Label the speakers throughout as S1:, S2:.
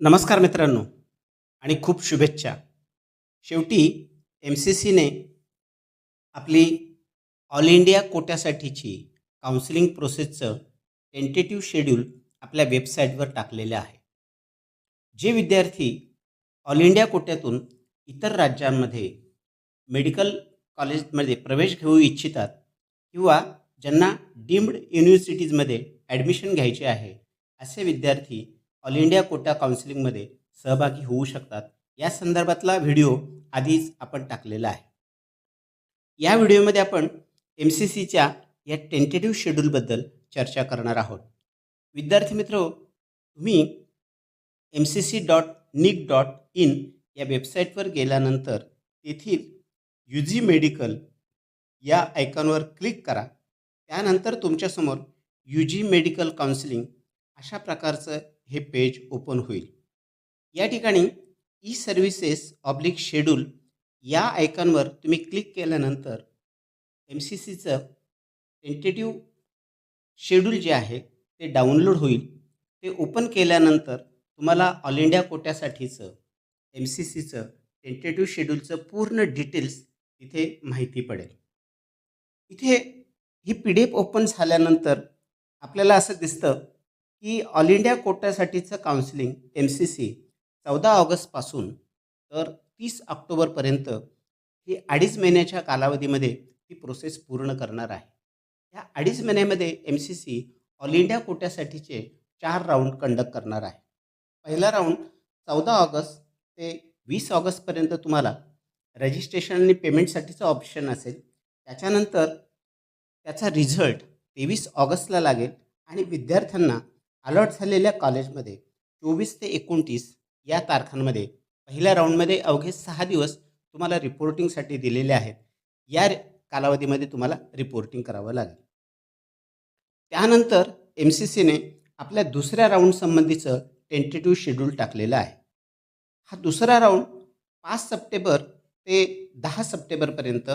S1: नमस्कार मित्रांनो आणि खूप शुभेच्छा. शेवटी एम-सी-सीने आपली ऑल इंडिया कोट्यासाठीची काउन्सिलिंग प्रोसेसचं टेंटेटिव्ह शेड्यूल आपल्या वेबसाईटवर टाकलेलं आहे. जे विद्यार्थी ऑल इंडिया कोट्यातून इतर राज्यांमध्ये मेडिकल कॉलेजमध्ये प्रवेश घेऊ इच्छितात किंवा ज्यांना डीम्ड युनिव्हर्सिटीजमध्ये ॲडमिशन घ्यायचे आहे, असे विद्यार्थी ऑल इंडिया कोटा काउन्सिलिंगमध्ये सहभागी होऊ शकतात. या संदर्भातला व्हिडिओ आधीच आपण टाकलेला आहे. या व्हिडिओमध्ये आपण एम-सी-सीच्या या टेंटेटिव्ह शेड्यूलबद्दल चर्चा करणार आहोत. विद्यार्थी मित्र, तुम्ही mcc.nic.in या वेबसाईटवर गेल्यानंतर तेथील UG मेडिकल या आयकॉनवर क्लिक करा. त्यानंतर तुमच्यासमोर UG मेडिकल काउन्सिलिंग अशा प्रकारचं हे पेज ओपन होईल. या ठिकाणी ई सर्व्हिसेस ऑब्लिक शेड्यूल या आयकॉनवर तुम्ही क्लिक केल्यानंतर एम-सी-सीचं टेंटेटिव्ह शेड्यूल जे आहे ते डाउनलोड होईल. ते ओपन केल्यानंतर तुम्हाला ऑल इंडिया कोट्यासाठीचं एम-सी-सीचं टेंटेटिव्ह शेड्यूलचं पूर्ण डिटेल्स तिथे माहिती पडेल. इथे ही PDF ओपन झाल्यानंतर आपल्याला असं दिसतं की ऑल इंडिया कोट्यासाठीचं काउन्सिलिंग एम-सी-सी 14 ऑगस्टपासून तर 30 ऑक्टोबरपर्यंत ही 2.5 महिन्याच्या कालावधीमध्ये ही प्रोसेस पूर्ण करणार आहे. या 2.5 महिन्यामध्ये एम-सी-सी ऑल इंडिया कोट्यासाठीचे 4 राऊंड कंडक्ट करणार आहे. पहिला राऊंड 14 ऑगस्ट ते 20 ऑगस्टपर्यंत तुम्हाला रजिस्ट्रेशन आणि पेमेंटसाठीचं ऑप्शन असेल. त्याच्यानंतर त्याचा रिझल्ट 23 ऑगस्टला लागेल आणि विद्यार्थ्यांना अलॉट झालेल्या कॉलेजमध्ये 24 ते 29 या तारखांमध्ये पहिल्या राऊंडमध्ये अवघे 6 दिवस तुम्हाला रिपोर्टिंगसाठी दिलेले आहेत. या कालावधीमध्ये तुम्हाला रिपोर्टिंग करावं लागेल. त्यानंतर एम-सी-सीने आपल्या दुसऱ्या राऊंड संबंधीचं टेंटेटिव्ह शेड्यूल टाकलेलं आहे. हा दुसरा राऊंड 5 सप्टेंबर ते 10 सप्टेंबरपर्यंत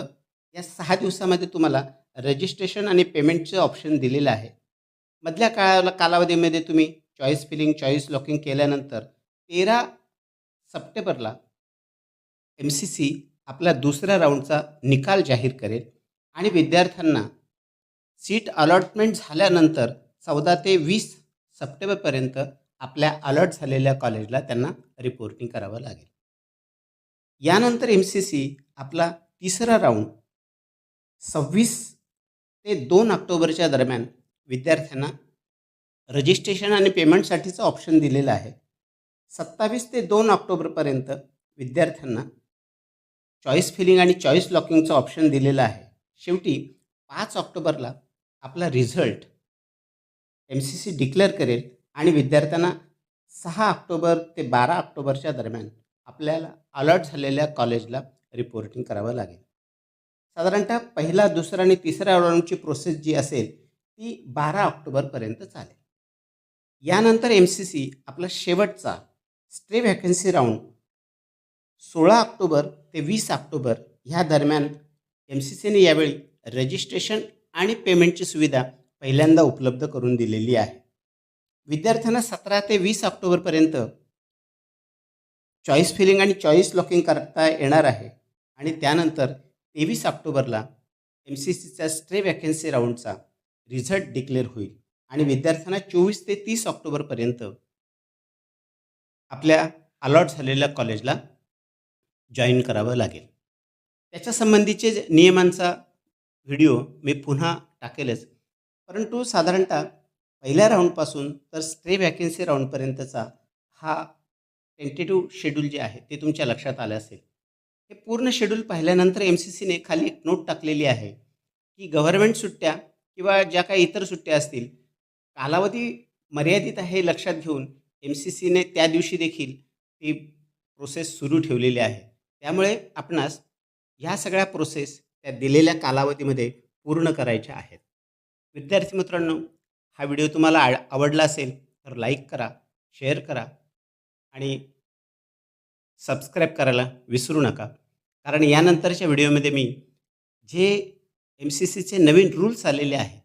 S1: या 6 दिवसामध्ये तुम्हाला रजिस्ट्रेशन आणि पेमेंटचं ऑप्शन दिलेलं आहे. मधल्या कालावधीमध्ये तुम्ही चॉईस फिलिंग, चॉईस लॉकिंग केल्यानंतर 13 सप्टेंबरला एम-सी-सी आपला दुसऱ्या राऊंडचा निकाल जाहीर करेल आणि विद्यार्थ्यांना सीट अलॉटमेंट झाल्यानंतर 14 ते 20 सप्टेंबरपर्यंत आपल्या अलॉट झालेल्या कॉलेजला त्यांना रिपोर्टिंग करावं लागेल. यानंतर एम-सी-सी आपला तिसरा राऊंड 26 ते 2 ऑक्टोबरच्या दरम्यान विद्यार्थ्यांना रजिस्ट्रेशन आणि पेमेंटसाठीचं ऑप्शन दिलेलं आहे. 27 ते 2 ऑक्टोबरपर्यंत विद्यार्थ्यांना चॉईस फिलिंग आणि चॉईस लॉकिंगचं ऑप्शन दिलेलं आहे. शेवटी 5 ऑक्टोबरला आपला रिझल्ट एम-सी-सी डिक्लेअर करेल आणि विद्यार्थ्यांना 6 ऑक्टोबर ते 12 ऑक्टोबरच्या दरम्यान आपल्याला अलॉट झालेल्या कॉलेजला रिपोर्टिंग करावं लागेल. साधारणतः पहिला, दुसरा आणि तिसऱ्या राऊंडची प्रोसेस जी असेल ती 12 ऑक्टोबरपर्यंत चालेल. यानंतर एम-सी-सी आपला शेवटचा स्टे व्हॅकन्सी राऊंड 16 ऑक्टोबर ते 20 ऑक्टोबर ह्या दरम्यान एम-सी-सीने यावेळी रजिस्ट्रेशन आणि पेमेंटची सुविधा पहिल्यांदा उपलब्ध करून दिलेली आहे. विद्यार्थ्यांना 17 ते 20 ऑक्टोबरपर्यंत चॉईस फिलिंग आणि चॉईस लॉकिंग करता येणार आहे आणि त्यानंतर 23 ऑक्टोबरला एम-सी-सीचा स्टे व्हॅकन्सी राऊंडचा रिझल्ट डिक्लेअर होईल आणि विद्यार्थ्यांना 24 ते 30 ऑक्टोबरपर्यंत आपल्या अलॉट झालेल्या कॉलेजला जॉईन करावं लागेल. त्याच्या संबंधीचे नियमांचा व्हिडिओ मी पुन्हा टाकेलच, परंतु साधारणतः पहिल्या राऊंडपासून तर स्टे व्हॅकन्सी राऊंडपर्यंतचा हा टेंटेटिव्ह शेड्यूल जे आहे ते तुमच्या लक्षात आलं असेल. हे पूर्ण शेड्यूल पाहिल्यानंतर एम-सी-सीने खाली एक नोट टाकलेली आहे की गव्हर्नमेंट सुट्ट्या किंवा ज्या काही इतर सुट्ट्या असतील, कालावधी मर्यादित आहे हे लक्षात घेऊन एम-सी-सीने त्या दिवशी देखील ती प्रोसेस सुरू ठेवलेली आहे. त्यामुळे आपणास ह्या सगळ्या प्रोसेस त्या दिलेल्या कालावधीमध्ये पूर्ण करायच्या आहेत. विद्यार्थी मित्रांनो, हा व्हिडिओ तुम्हाला आवडला असेल तर लाईक करा, शेअर करा आणि सबस्क्राईब करायला विसरू नका. कारण यानंतरच्या व्हिडिओमध्ये मी जे एम-सी-सीचे नवीन रूल्स आलेले आहेत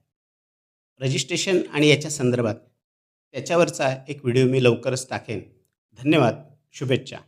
S1: रजिस्ट्रेशन आणि याच्या संदर्भात त्याच्यावरचा एक व्हिडिओ मी लवकरच टाकेन. धन्यवाद. शुभेच्छा.